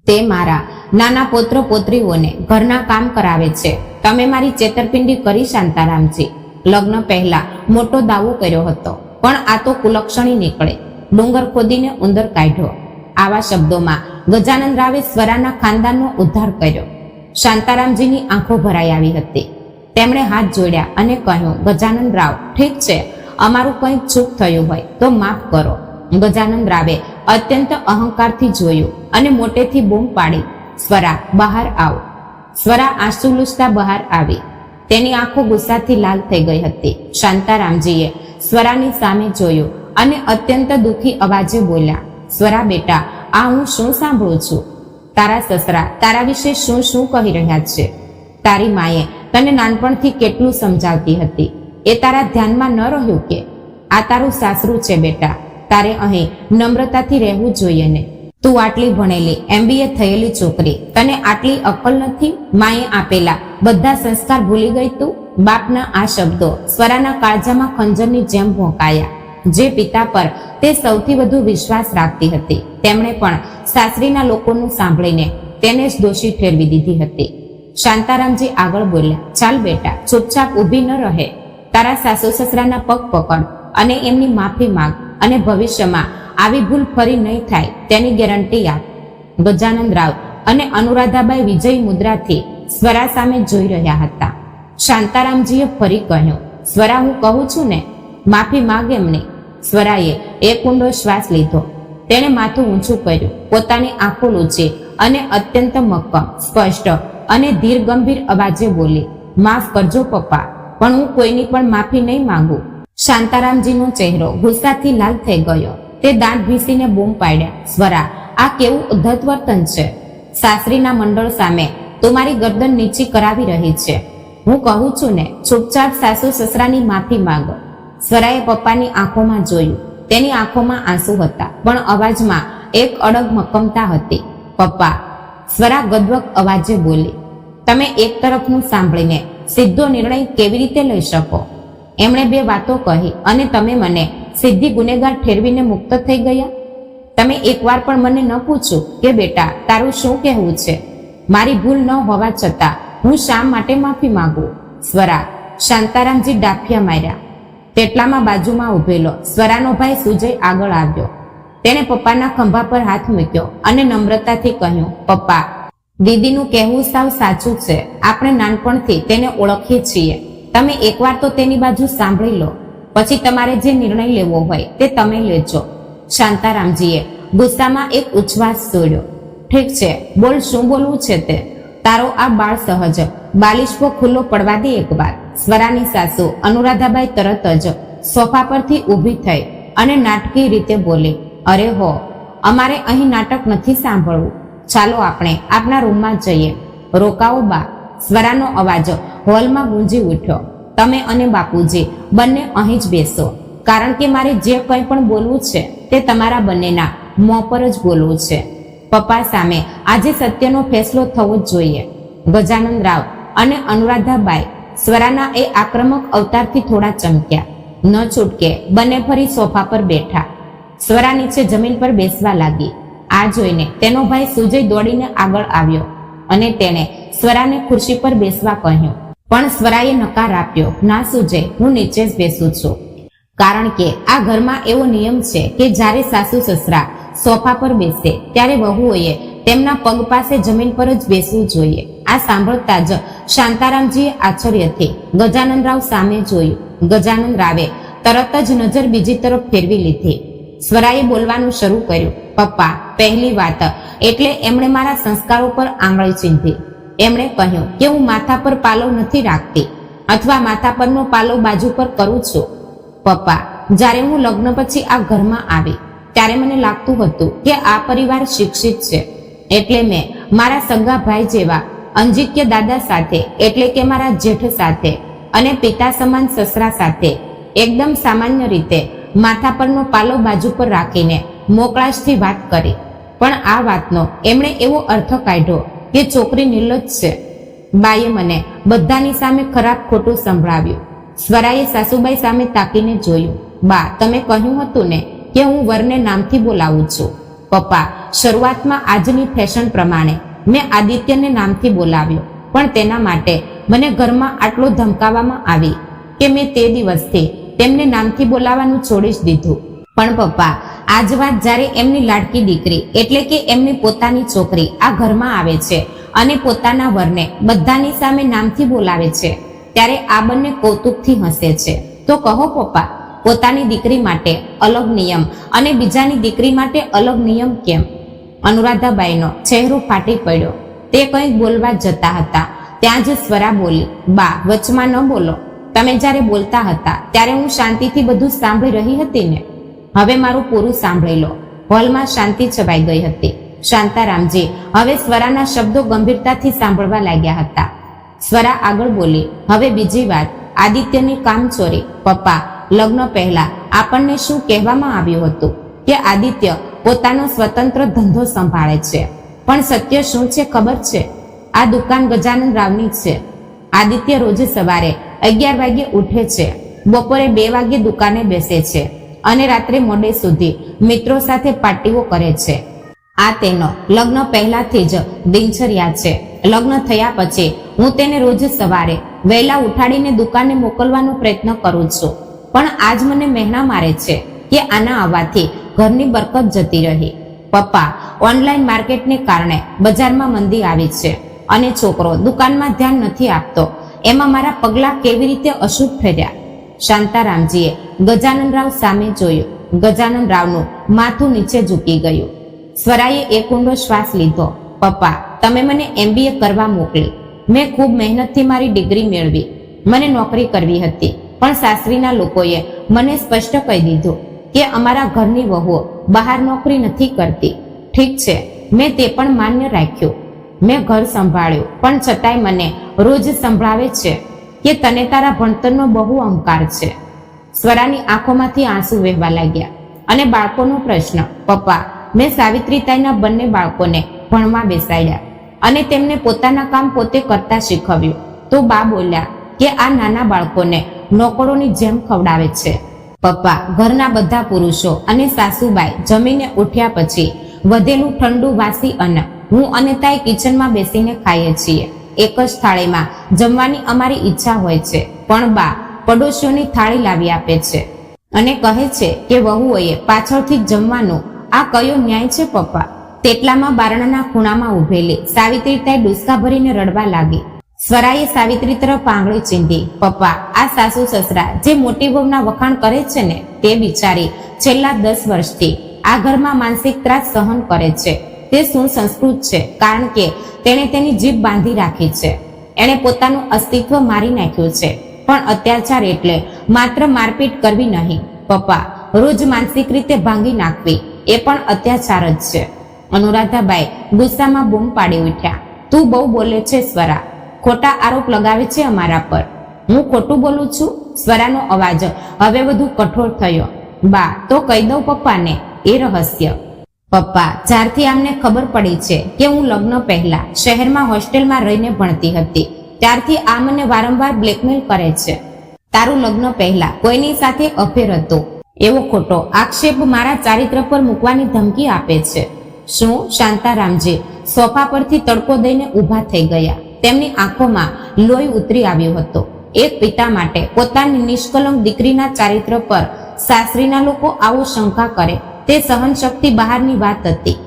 તે મારા નાના પૌત્ર પૌત્રીઓને ઘરના કામ કરાવે છે. તમે મારી છેતરપિંડી કરી શાંતારામજી. લગ્ન પહેલા મોટો દાવો કર્યો હતો, પણ આ તો કુલક્ષણી નીકળે. ડુંગર ખોદીને ઉંદર કાઢ્યો. આવા શબ્દોમાં ગજાનન રાવે સ્વરાના ખાનદાનનો ઉદ્ધાર કર્યો. શાંતારામજીની આંખો ભરાઈ આવી હતી. તેમણે હાથ જોડ્યા અને કહ્યું, ગજાનન રાવ, ઠીક છે, અમારું કંઈક ચૂક થયું હોય તો માફ કરો. ગજાનન રાવે અત્યંત અહંકારથી જોયું અને મોટેથી બૂમ પાડી, સ્વરા, બહાર આવ. સ્વરા આંસુ લૂછતા બહાર આવી. તેની આંખો ગુસ્સાથી લાલ થઈ ગઈ હતી. શાંતારામજીએ સ્વરાની સામે જોયું અને અત્યંત દુઃખી અવાજે બોલ્યા, સ્વરા બેટા, આ હું શું સાંભળું છું? તારા સસરા તારા વિશે શું શું કહી રહ્યા છે? તારી માએ તને નાનપણથી કેટલું સમજાવતી હતી, એ તારા ધ્યાનમાં ન રહ્યું કે? આ તારું સાસરું છે બેટા, તારે અહીં નમ્રતાથી રહેવું જોઈએ ને. તું આટલી ભણેલી MBA થયેલી છોકરી, તને આટલી અક્કલ નથી? માએ આપેલા બધા સંસ્કાર ભૂલી ગઈ તું? બાપના આ શબ્દો સ્વરાના કાળજામાં ખંજરની જેમ ભોંકાયા. જે પિતા પર તે સૌથી વધુ વિશ્વાસ રાખતી હતી, તેમણે પણ સાસરીના લોકોનું સાંભળીને તેને જ દોષી ઠેરવી દીધી હતી. શાંતારામજી આગળ બોલ્યા, ચાલ બેટા, ચૂપચાપ ઊભી ન રહે. તારા સાસુ સસરાના પગ પકડ અને એમની માફી માંગ, અને ભવિષ્યમાં આવી ભૂલ ફરી નહીં થાય તેની ગેરંટી આપ. ગજાનન રાવ અને અનુરાધાબાઈ વિજય મુદ્રાથી સ્વરા સામે જોઈ રહ્યા હતા. શાંતારામજીએ ફરી કહ્યું, સ્વરા, હું કહું છું ને, માફી માંગ એમની. સ્વરાએ એક ઊંડો શ્વાસ લીધો. તેણે માથું ઊંચું કર્યું, પોતાની આંખો લૂછી અને અત્યંત મક્કમ, સ્પષ્ટ અને ધીર ગંભીર અવાજે બોલી, માફ કરજો પપ્પા, પણ હું કોઈની પણ માફી નહીં માંગુ. શાંતારામજીનો ચહેરો ગુસ્સાથી લાલ થઈ ગયો. તે દાંત ભીસીને બૂમ પાડ્યા, સ્વરા, આ કેવું ઉદ્ધત વર્તન છે? સાસરીના મંડળ સામે તમારી ગરદન નીચી કરાવી રહી છે. હું કહું છું ને, ચૂપચાપ સાસુ સસરાની માફી માંગો. સ્વરાએ પપ્પાની આંખોમાં જોયું. તેની આંખોમાં આંસુ હતા, પણ અવાજમાં એક અડગ મક્કમતા હતી. પપ્પા, સ્વરા ગદવક અવાજે બોલી, તમે એક તરફનું સાંભળીને સીધો નિર્ણય કેવી રીતે લઈ શકો? એમણે બે વાતો કહી અને તમે મને સીધી ગુનેગાર ઠેરવીને મુક્ત થઈ ગયા. તમે એકવાર પણ મને ન પૂછ્યું કે બેટા, તારું શું કહેવું છે? મારી ભૂલ ન હોવા છતાં હું શા માટે માફી માંગુ? સ્વરા, શાંતારામજી ડાફિયા માર્યા. તેટલામાં બાજુમાં ઉભેલો સ્વરાનો ભાઈ સુજય આગળ આવ્યો. તેણે પપ્પાના ખંભા પર હાથ મૂક્યો અને નમ્રતાથી કહ્યું, પપ્પા, દીદીનું કહેવું સાવ સાચું છે. આપણે નાનપણથી તેને ઓળખીએ છીએ. તમે એકવાર તો તેની બાજુ સાંભળી લો, પછી તમારે જે નિર્ણય લેવો હોય તે તમે લેજો. શાંતારામજીએ ગુસ્સામાં એક ઉચ્છ્વાસ છોડ્યો. ઠીક છે, બોલ, શું બોલવું છે તે? તારો આ બાળ સહજ બાલિશપો ખુલ્લો પડવા દે એકવાર. સ્વરાની સાસુ અનુરાધાબાઈ તરત જ સોફા પરથી ઊભી થઈ અને નાટકી રીતે બોલી, અરે હો, અમારે અહીં નાટક નથી સાંભળવું. ચાલો આપણે આપણા રૂમમાં જઈએ. રોકાઓ બા. સ્વરાનો અવાજ હોલમાં ગુંજી ઉઠ્યો. તમે અને બાપુજી બંને અહીં જ બેસો, કારણ કે મારે જે કંઈ પણ બોલવું છે તે તમારા બંનેના મોં પર જ બોલવું છે. પપ્પા સામે આજે સત્યનો ફેસલો થવો જ જોઈએ. ગજાનન રાવ અને અનુરાધાબાઈ સ્વરાના એ આક્રમક અવતારથી થોડા ચમક્યા. ન છૂટકે બંને ફરી સોફા પર બેઠા. સ્વરા નીચે જમીન પર બેસવા લાગી. આ જોઈને તેનો ભાઈ સુજય દોડીને આગળ આવ્યો અને તેણે સ્વરાને ખુરશી પર બેસવા કહ્યું, પણ સ્વરાએ નકાર આપ્યો. ના સુજય, હું નીચે જ બેસું છું, કારણ કે આ ઘરમાં એવો નિયમ છે કે જ્યારે સાસુ સસરા સોફા પર બેસે ત્યારે વહુઓએ તેમના પગ પાસે જમીન પર જ બેસવું જોઈએ. આ સાંભળતા જ શાંતારામજીએ આશ્ચર્યથી ગજાનન રાવ સામે જોયું. ગજાનન રાવે તરત જ નજર બીજી તરફ ફેરવી લીધી. સ્વરાએ બોલવાનું શરૂ કર્યું, પપ્પા, પહેલી વાત એટલે એમણે મારા સંસ્કારો પર આંગળી ચીંધી. એમણે કહ્યું કે હું માથા પર પાલો નથી રાખતી અથવા માથા પરનો પાલો બાજુ પર કરું છું. પપ્પા, જ્યારે હું લગ્ન પછી આ ઘરમાં આવી ત્યારે મને લાગતું હતું કે આ પરિવાર શિક્ષિત છે, એટલે મેં મારા સગા ભાઈ જેવા અંજિક્ય દાદા સાથે એટલે કે મારા જેઠ સાથે અને પિતા સમાન સસરા સાથે એકદમ સામાન્ય રીતે માથા પરનો પાલો બાજુ પર રાખીને મોકળાશથી વાત કરી. પણ આ વાતનો એમણે એવો અર્થ કાઢ્યો કે છોકરી નિર્લજ્જ છે. બાએ મને બધાની સામે ખરાબ ખોટું સંભળાવ્યું. સ્વરાએ સાસુબાઈ સામે તાકીને જોયું. બા, તમે કહ્યું હતું ને કે હું વરને નામથી બોલાવું છું. પપ્પા, શરૂઆતમાં આજની ફેશન પ્રમાણે મેં આદિત્યને નામથી બોલાવ્યો, પણ તેના માટે મને ઘરમાં આટલો ધમકાવવામાં આવી કે મેં તે દિવસથી તેમને નામથી બોલાવવાનું છોડી જ દીધું. પણ પપ્પા, આજ વાત જ્યારે એમની લાડકી દીકરી એટલે કે એમની પોતાની છોકરી આ ઘરમાં આવે છે અને પોતાના વરને બધાની સામે નામથી બોલાવે છે, ત્યારે આ બંને કૌતુકથી હસે છે. તો કહો પપ્પા, પોતાની દીકરી માટે અલગ નિયમ અને બીજાની દીકરી માટે અલગ નિયમ કેમ? અનુરાધાબાઈનો ચહેરો ફાટી પડ્યો. તે કંઈક બોલવા જતા હતા ત્યાં જ સ્વરા બોલી, બા, વચમાં ન બોલો. તમે જ્યારે બોલતા હતા ત્યારે હું શાંતિથી બધું સાંભળી રહી હતી ને. હવે મારું પૂરું સાંભળી લો. હોલમાં શાંતિ છવાઈ ગઈ હતી. શાંતારામજી હવે સ્વરાના શબ્દો ગંભીરતાથી સાંભળવા લાગ્યા હતા. સ્વરા આગળ બોલી, હવે બીજી વાત, આદિત્યની કામચોરી. પપ્પા, લગ્ન પહેલા આપણને શું કહેવામાં આવ્યું હતું કે આદિત્ય પોતાનો સ્વતંત્ર ધંધો સંભાળે છે, પણ સત્ય શું છે ખબર છે? આ દુકાન ગજાનન રાવની છે. આદિત્ય રોજ સવારે 11 વાગે ઉઠે છે, બપોરે 2 વાગે દુકાને બેસે છે અને રાત્રે મોડે સુધી મિત્રો સાથે પાર્ટીઓ કરે છે. આ તેનો લગ્ન પહેલાથી જ દિનચર્યા છે. લગ્ન થયા પછી હું તેને રોજ સવારે વહેલા ઉઠાડીને દુકાને મોકલવાનો પ્રયત્ન કરું છું, પણ આજ મને મહેણા મારે છે કે આના આવવાથી ઘરની બરકત જતી રહી. પપ્પા, ઓનલાઈન માર્કેટને કારણે બજારમાં મંદી આવી છે અને છોકરો દુકાનમાં ધ્યાન નથી આપતો, એમાં મારા પગલાં કેવી રીતે અશુભ ઠર્યા? શાંતારામજીએ ગજાનનરાવ સામે જોયું. ગજાનનરાવનું માથું નીચે ઝૂકી ગયું. સ્વરાએ એક ઊંડો શ્વાસ લીધો. પપ્પા, તમે મને MBA કરવા મોકલી. મેં ખૂબ મહેનતથી મારી ડિગ્રી મેળવી. મને નોકરી કરવી હતી, પણ સાસરીના લોકોએ મને સ્પષ્ટ કહી દીધું કે અમારા ઘરની વહુઓ બહાર નોકરી નથી કરતી. ઠીક છે, મેં તે પણ માન્ય રાખ્યું. મેં ઘર સંભાળ્યું, પણ છતાંય મને રોજ સંભળાવે છે કે તને તારા ભણતરનો બહુ અહંકાર છે. સ્વરાની આંખોમાંથી આંસુ વહેવા લાગ્યા. અને બાળકોનો પ્રશ્ન? પપ્પા, મેં સાવિત્રીતાઈના બંને બાળકોને ભણવા બેસાડ્યા અને તેમને પોતાના કામ પોતે કરતા શીખવ્યું. તો બા બોલ્યા કે આ નાના બાળકોને નોકરોની જેમ ખવડાવે છે. પપ્પા, ઘરના બધા પુરુષો અને સાસુબાઈ જમીને ઉઠ્યા પછી વધેલું ઠંડુ વાસી અન્ન હું અને તાઈ કિચનમાં બેસીને ખાઈએ છીએ. એક જ થાળીમાં જમવાની અમારી ઈચ્છા હોય છે, પણ બા પડોશીઓની થાળી લાવી આપે છે અને કહે છે કે વહુઓએ પાછળથી જ જમવાનું. આ કયો ન્યાય છે પપ્પા? તેટલામાં બારણાના ખૂણામાં ઊભેલી સાવિત્રીતાઈ ડુસકા ભરીને રડવા લાગી. સ્વરાએ સાવિત્રી તરફ આંગળી ચીંધી. પપ્પા, આ સાસુ સસરા જે મોટી વહુના વખાણ કરે છે ને, તે બિચારી છેલ્લા 10 વર્ષથી આ ઘરમાં માનસિક ત્રાસ સહન કરે છે. તે સુસંસ્કૃત છે કારણ કે તેણે તેની જીભ બાંધી રાખી છે. એણે પોતાનું અસ્તિત્વ મારી નાખ્યું છે. પણ અત્યાચાર એટલે માત્ર મારપીટ કરવી નહીં પપ્પા, રોજ માનસિક રીતે ભાંગી નાખવી એ પણ અત્યાચાર જ છે. અનુરાધાબાઈ ગુસ્સામાં બૂમ પાડી ઉઠ્યા. તું બહુ બોલે છે સ્વરા, ખોટા આરોપ લગાવે છે અમારા પર. હું ખોટું બોલું છું? સ્વરાનો અવાજ હવે વધુ કઠોર થયો. બા, તો કહી દઉં પપ્પાને એ રહસ્ય. પપ્પા, જ્યારથી આમને ખબર પડી છે કે હું લગ્ન પહેલા શહેરમાં હોસ્ટેલમાં રહીને ભણતી હતી, ત્યારથી આ મને વારંવાર બ્લેકમેલ કરે છે. તારું લગ્ન પહેલા કોઈની સાથે અફેર હતું એવો ખોટો આક્ષેપ મારા ચારિત્ર પર મૂકવાની ધમકી આપે છે. શું? શાંતારામજી સોફા પરથી તડકો દઈને ઊભા થઈ ગયા. તેમની આંખોમાં લોહી ઉતરી આવ્યું હતું. એક પિતા માટે પોતાની નિષ્કલંક દીકરીના ચારિત્ર પર સાસરીના લોકો આવો શંકા કરે તે સહન શક્તિ બહારની વાત હતી.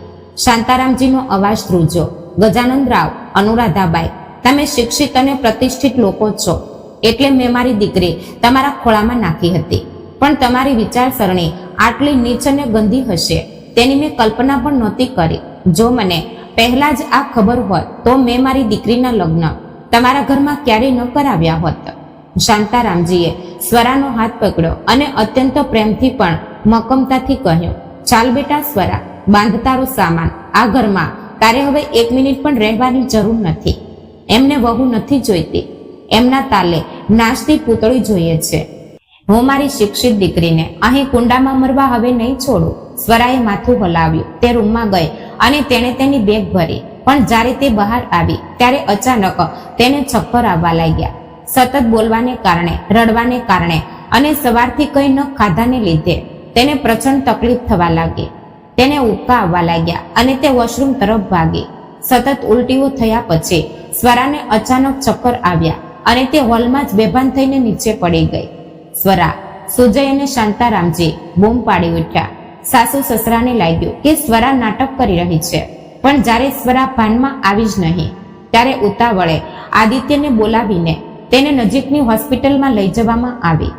શાંતારામજીનો અવાજ ધ્રુજો. ગજાનનરાવ, અનુરાધાબાઈ, તમે શિક્ષિત અને પ્રતિષ્ઠિત લોકો છો, એટલે મેં મારી દીકરી તમારા ખોળામાં નાખી હતી. પણ તમારી વિચારસરણી આટલી નીચ અને ગંદી હશે તેની મેં કલ્પના પણ નહોતી કરી. જો મને પહેલા જ આ ખબર હોત તો મેં મારી દીકરીના લગ્ન તમારા ઘરમાં ક્યારેય ન કરાવ્યા હોત. શાંતારામજીએ સ્વરાનો હાથ પકડ્યો અને અત્યંત પ્રેમથી પણ મક્કમતાથી કહ્યું, ચાલ બેટા સ્વરા, બાંધ તારો સામાન. આ ઘરમાં તારે હવે 1 મિનિટ પણ રહેવાની જરૂર નથી. એમને વહુ નથી જોઈતી, એમના તાલે નાચતી પૂતળી જોઈએ છે. હું મારી શિક્ષિત દીકરીને અહીં કુંડામાં મરવા હવે નહીં છોડું. સ્વરાએ માથું હલાવ્યું. તે રૂમમાં ગઈ અને તેણે તેની બેગ ભરી. પણ જ્યારે તે બહાર આવી ત્યારે અચાનક તેને ચક્કર આવવા લાગ્યા. સતત બોલવાને કારણે, રડવાને કારણે અને સવારથી કંઈ ન ખાધાને લીધે તેને પ્રચંડ તકલીફ થવા લાગી. તેને ઉબકા આવવા લાગ્યા અને તે વોશરૂમ તરફ ભાગી. સતત ઉલટીઓ થયા પછી સ્વરાને અચાનક ચક્કર આવ્યા અને તે હોલમાં જ બેભાન થઈને નીચે પડી ગઈ. સ્વરા, સુજય અને શાંતારામજી બૂમ પાડી ઉઠ્યા. સાસુ સસરાને લાગ્યું કે સ્વરા નાટક કરી રહી છે. પણ જ્યારે સ્વરા ભાનમાં આવી જ નહીં ત્યારે ઉતાવળે આદિત્યને બોલાવીને તેને નજીકની હોસ્પિટલમાં લઈ જવામાં આવી.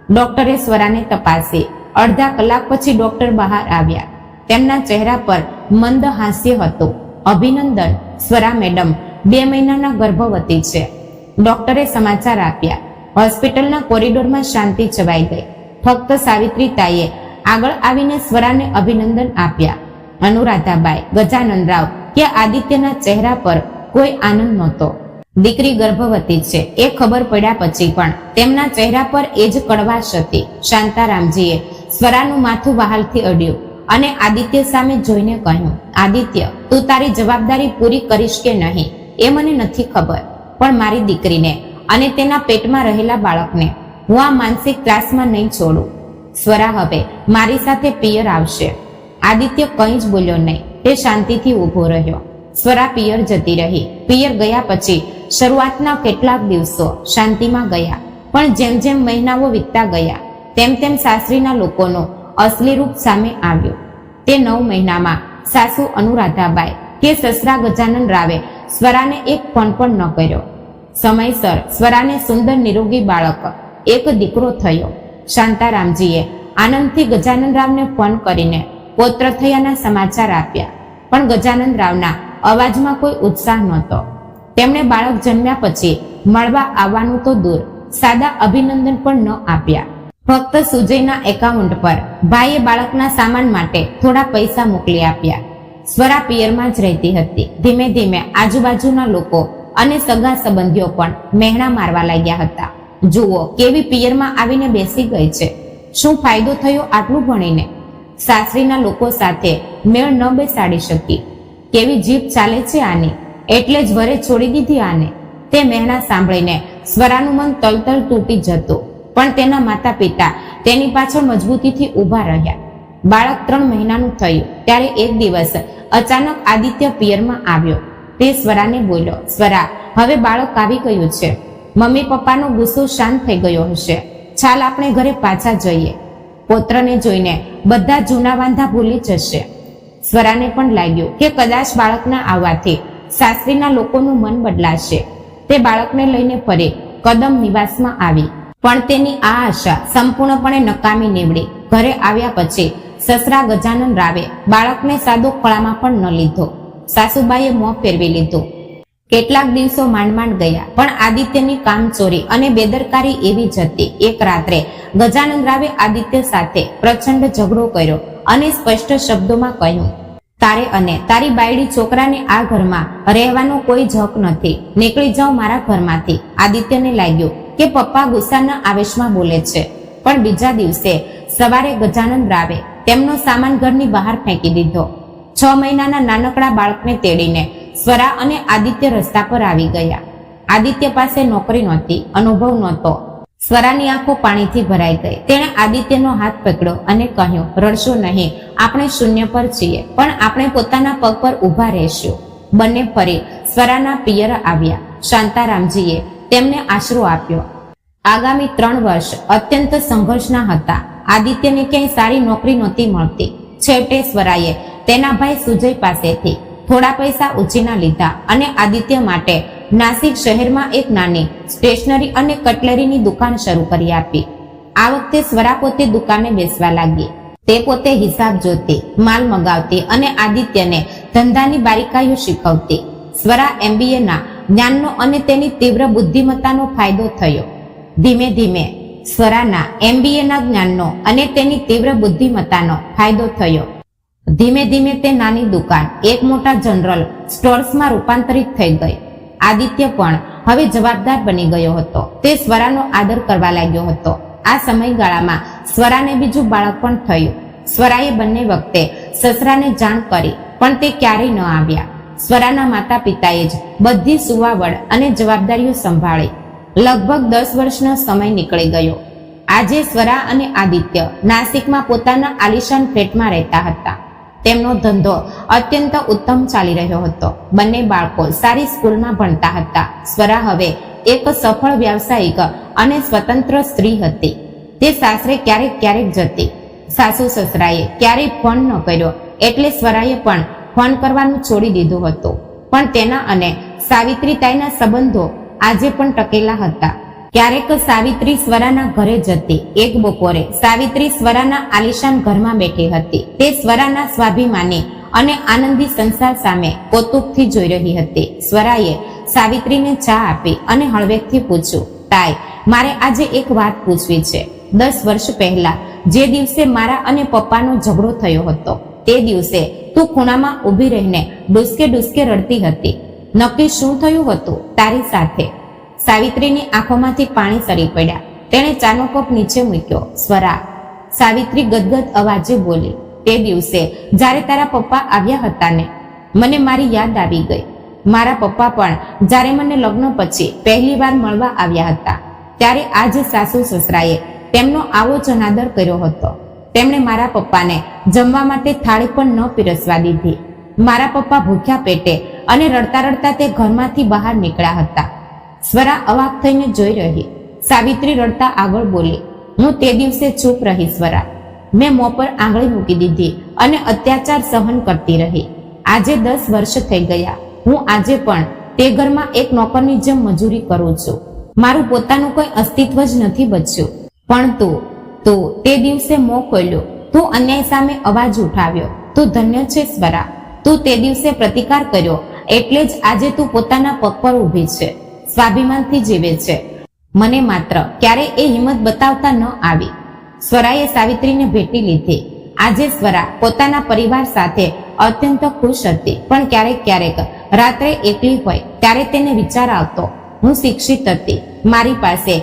ડોક્ટરે સ્વરાને તપાસી. અડધા કલાક પછી ડોક્ટર બહાર આવ્યા. તેમના ચહેરા પર મંદ હાસ્ય હતું. અભિનંદન સ્વરા મેડમ 2 મહિનાના ગર્ભવતી છે. ડોક્ટરે સમાચાર આપ્યા. હોસ્પિટલના કોરિડોરમાં શાંતિ છવાઈ ગઈ. ફક્ત સાવિત્રીતાઈએ આગળ આવીને સ્વરાને અભિનંદન આપ્યા. અનુરાધાબાઈ, ગજાનનરાવ કે આદિત્યના ચહેરા પર કોઈ આનંદ નહોતો. દીકરી ગર્ભવતી છે એ ખબર પડ્યા પછી પણ તેમના ચહેરા પર એ જ કડવાશ હતી. શાંતારામજીએ સ્વરાનું માથું વહાલથી અડ્યું અને આદિત્ય સામે જોઈને કહ્યું, આદિત્ય, તું તારી જવાબદારી પૂરી કરીશ કે નહીં એ મને નથી ખબર, પણ મારી દીકરીને અને તેના પેટમાં રહેલા બાળકને હું આ માનસિક ત્રાસમાં નહીં છોડું. સ્વરા હવે મારી સાથે પિયર આવશે. આદિત્ય કંઈ જ બોલ્યો નહીં. તે શાંતિથી ઊભો રહ્યો. સ્વરા પિયર જતી રહી. પિયર ગયા પછી શરૂઆતના કેટલાક દિવસો શાંતિમાં ગયા. પણ જેમ જેમ મહિનાઓ વીતતા ગયા તેમ તેમ સાસરીના લોકોનો અસલી રૂપ સામે આવ્યું. તે 9 મહિનામાં સાસુ અનુરાધાબાઈ કે સસરા ગજાનન રાવે સ્વરાને એક ફોન પણ ન કર્યો. સમયસર સ્વરાને સુંદર નિરોગી બાળક, એક દીકરો થયો. શાંતારામજીએ આનંદથી ગજાનન રાવને ફોન કરીને પૌત્ર થયાના સમાચાર આપ્યા. પણ ગજાનન રાવના અવાજમાં કોઈ ઉત્સાહ નહોતો. તેમણે બાળક જન્મ્યા પછી મળવા આવવાનું તો દૂર, સાદા અભિનંદન પણ ન આપ્યા. ફક્ત સુજયના એકાઉન્ટ પર ભાઈએ બાળકના સામાન માટે થોડા પૈસા મોકલી આપ્યા. સ્વરા પિયરમાં જ રહેતી હતી. ધીમે ધીમે આજુબાજુના લોકો અને સગા સંબંધીઓ પણ મહેણા મારવા લાગ્યા હતા. જુઓ કેવી પિયરમાં આવીને બેસી ગઈ છે, શું ફાયદો થયો આટલું ભણીને. સાસરીના લોકો સાથે મેળ ન બેસાડી શકી. કેવી જીભ ચાલે છે આની, એટલે જ વરે છોડી દીધી આને. તે મહેણા સાંભળીને સ્વરાનું મન તલતલ તૂટી જતું. પણ તેના માતા પિતા તેની પાછળ મજબૂતીથી ઊભા રહ્યા. બાળક 3 મહિનાનું થયું ત્યારે એક દિવસ અચાનક આદિત્ય પિયરમાં આવ્યો. તે સ્વરાને બોલ્યો, સ્વરા, હવે બાળક આવી ગયું છે. મમ્મી પપ્પાનો ગુસ્સો શાંત થઈ ગયો હશે. ચાલ આપણે ઘરે પાછા જઈએ. પૌત્રને જોઈને બધા જૂના વાંધા ભૂલી જશે. સ્વરાને પણ લાગ્યું કે કદાચ બાળકના આવવાથી સાસરીના લોકોનું મન બદલાશે. તે બાળકને લઈને ફરી કદમ નિવાસમાં આવી. પણ તેની આ આશા સંપૂર્ણપણે નકામી નીવડી. ઘરે આવ્યા પછી સસરા ગજાનન રાવે બાળકને સાદો ખોળામાં પણ ન લીધો. સાસુબાઈએ મોં ફેરવી લીધું. કેટલાક દિવસો માંડ માંડ ગયા. પણ આદિત્યની કામચોરી અને બેદરકારી એવી જ હતી. એક રાત્રે ગજાનન રાવે આદિત્ય સાથે પ્રચંડ ઝઘડો કર્યો અને સ્પષ્ટ શબ્દોમાં કહ્યું, તારે અને તારી બાયડી છોકરાને આ ઘરમાં રહેવાનો કોઈ જ હક નથી. નીકળી જાઓ મારા ઘરમાંથી. આદિત્યને લાગ્યું કે પપ્પા ગુસ્સાના આવેશમાં બોલે છે. પણ બીજા દિવસે સવારે ગજાનન રાવે તેમનો સામાન ઘરની બહાર ફેંકી દીધો. 6 મહિનાના નાનકડા બાળકને તેડીને સ્વરા અને આદિત્ય રસ્તા પર આવી ગયા. આદિત્ય પાસે નોકરી નહોતી, અનુભવ નહોતો. સ્વરાની આંખો પાણીથી ભરાઈ ગઈ. તેણે આદિત્યનો હાથ પકડ્યો અને કહ્યું, રડશો નહીં, આપણે શૂન્ય પર છીએ, પણ આપણે પોતાના પગ પર ઊભા રહેશું. બંને ફરી સ્વરાના પિયર આવ્યા. શાંતારામજીએ તેમને આશરો આપ્યો. આગામી 3 વર્ષ અત્યંત સંઘર્ષના હતા. આદિત્યને ક્યાંય સારી નોકરી નહોતી મળતી. છેવટે સ્વરાએ તેના ભાઈ સુજય પાસેથી થોડા પૈસા ઉછીના લીધા અને આદિત્ય માટે નાસિક શહેરમાં એક નાની સ્ટેશનરી અને કટલેરીની દુકાન શરૂ કરી આપી. આ વખતે સ્વરા પોતે દુકાને બેસવા લાગી. તે પોતે હિસાબ જોતી, માલ મગાવતી અને આદિત્યને ધંધાની બારીકાઈઓ શીખવતી. સ્વરા MBA ના જ્ઞાનનો અને તેની તીવ્ર બુદ્ધિમત્તાનો ફાયદો થયો. ધીમે ધીમે સ્વરાના MBA જ્ઞાનનો અને તેની તીવ્ર બુદ્ધિમત્તાનો ફાયદો થયો. ધીમે ધીમે તે નાની દુકાન એક મોટા જનરલ સ્ટોર્સમાં રૂપાંતરિત થઈ ગઈ. આદિત્ય પણ હવે જવાબદાર બની ગયો હતો. તે સ્વરાનો આદર કરવા લાગ્યો હતો. આ સમયગાળામાં સ્વરાને બીજું બાળક પણ થયું. સ્વરાએ બંને વખતે સસરાને જાણ કરી, પણ તે ક્યારેય ન આવ્યા. સ્વરાના માતા પિતાએ જ બધી સુવાવડ અને જવાબદારીઓ સંભાળી. લગભગ 10 વર્ષનો સમય નીકળી ગયો. આજે સ્વરા અને આદિત્ય નાસિકમાં પોતાના આલિશાન ફ્લેટમાં રહેતા હતા. તેમનો ધંધો અત્યંત ઉત્તમ ચાલી રહ્યો હતો. બંને બાળકો સારી સ્કૂલમાં ભણતા હતા. સ્વરા હવે એક સફળ વ્યાવસાયિક અને સ્વતંત્ર સ્ત્રી હતી. તે સાસરે ક્યારેક ક્યારેક જતી. સાસુ સસરાએ ક્યારેય ફોન ન કર્યો, એટલે સ્વરાએ પણ ફોન કરવાનું છોડી દીધું હતું. પણ તેના અને સાવિત્રીતાઈના સંબંધો આજે પણ ટકેલા હતા. ક્યારેક સાવિત્રી સ્વરાના ઘરે જતી. એક બપોરે સાવિત્રી સ્વરાના આલિશાન ઘરમાં બેઠી હતી. તે સ્વરાના સ્વાભિમાની અને આનંદી સંસાર સામે કૌતુકથી જોઈ રહી હતી. સ્વરાએ સાવિત્રીને ચા આપી અને હળવેકથી પૂછ્યું, તાઈ, મારે આજે એક વાત પૂછવી છે. 10 વર્ષ પહેલા જે દિવસે મારા અને પપ્પાનો ઝઘડો થયો હતો, તે દિવસે તું ખૂણામાં ઊભી રહીને ડૂસકે ડૂસકે રડતી હતી. નક્કી શું થયું હતું તારી સાથે? સાવિત્રીની આંખોમાંથી પાણી સરી પડ્યા. તેણે ચાનો કપ નીચે મૂક્યો. સ્વરા, સાવિત્રી ગદગદ અવાજે બોલી, તે દિવસે જ્યારે તારા પપ્પા આવ્યા હતા ને, મને મારી યાદ આવી ગઈ. મારા પપ્પા પણ જ્યારે મને લગ્ન પછી પહેલી વાર મળવા આવ્યા હતા, ત્યારે આજ સાસુ સસરાએ તેમનો આવો જ અનાદર કર્યો હતો. તેમણે મારા પપ્પાને જમવા માટે થાળી પણ ન પીરસવા દીધી. મારા પપ્પા ભૂખ્યા પેટે અને રડતા રડતા તે ઘરમાંથી બહાર નીકળ્યા હતા. સ્વરા અવાક થઈને જોઈ રહી. સાવિત્રી રડતા આગળ બોલી, હું તે દિવસે ચૂપ રહી સ્વરા. મેં મોં પર આંગળી મૂકી દીધી અને અત્યાચાર સહન કરતી રહી. આજે 10 વર્ષ થઈ ગયા. હું આજે પણ તે ઘરમાં એક નોકરની જેમ મજૂરી કરું છું. મારું પોતાનું કોઈ અસ્તિત્વ જ નથી બચ્યું. પણ તું તે દિવસે મોં ખોલ્યું. તું અન્યાય સામે અવાજ ઉઠાવ્યો. તું ધન્ય છે સ્વરા. તું તે દિવસે પ્રતિકાર કર્યો, એટલે જ આજે તું પોતાના પગ પર ઊભી છે, સ્વાભિમાનથી જીવે છે. મને માત્ર ક્યારે એ હિંમત બતાવતા ન આવી. સ્વરાએ સાવિત્રીને ભેટી લીધી. આજે સ્વરા પોતાના પરિવાર સાથે અત્યંત ખુશ હતી. પણ ક્યારેક ક્યારેક રાત્રે એકલી હોય ત્યારે તેને વિચાર આવતો, હું શિક્ષિત હતી, મારી પાસે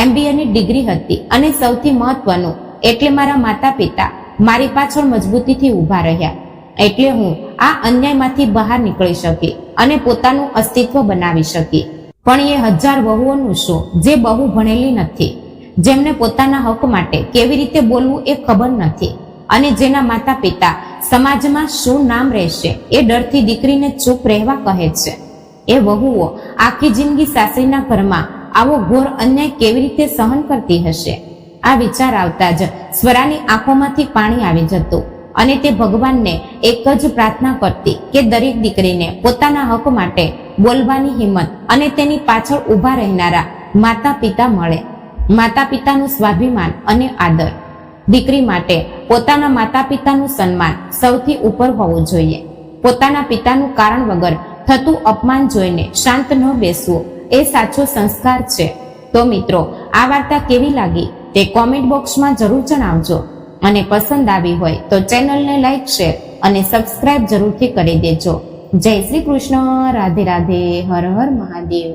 MBAની ડિગ્રી હતી, અને સૌથી મહત્વનું એટલે મારા માતા પિતા મારી પાછળ મજબૂતીથી ઊભા રહ્યા. એટલે હું આ અન્યાયમાંથી બહાર નીકળી શકી અને પોતાનું અસ્તિત્વ બનાવી શકી. પણ એ 1000 વહુઓનું શું જે બહુ ભણેલી નથી, જેમને પોતાના હક માટે કેવી રીતે બોલવું એ ખબર નથી, અને જેના માતા પિતા સમાજમાં શું નામ રહેશે એ ડરથી દીકરીને ચૂપ રહેવા કહે છે. એ વહુઓ આખી જિંદગી સાસરીના ઘરમાં આવો ઘોર અન્યાય કેવી રીતે સહન કરતી હશે? આ વિચાર આવતા જ સ્વરાની આંખોમાંથી પાણી આવી જતું, અને તે ભગવાનને એક જ પ્રાર્થના કરતી કે દરેક દીકરીને પોતાના હક માટે બોલવાની હિંમત અને તેની પાછળ ઊભા રહેનારા માતા પિતા મળે. માતા પિતાનું સ્વાભિમાન અને આદર. દીકરી માટે પોતાના માતા પિતાનું સન્માન સૌથી ઉપર હોવું જોઈએ. પોતાના પિતાનું કારણ વગર થતું અપમાન જોઈને શાંત ન બેસવું એ સાચો સંસ્કાર છે. તો મિત્રો, આ વાર્તા કેવી લાગી તે કોમેન્ટ બોક્સમાં જરૂર જણાવજો, અને પસંદ આવી હોય તો ચેનલને લાઈક, શેર અને સબસ્ક્રાઇબ જરૂરથી કરી દેજો. જય શ્રી કૃષ્ણ. રાધે રાધે. હર હર મહાદેવ.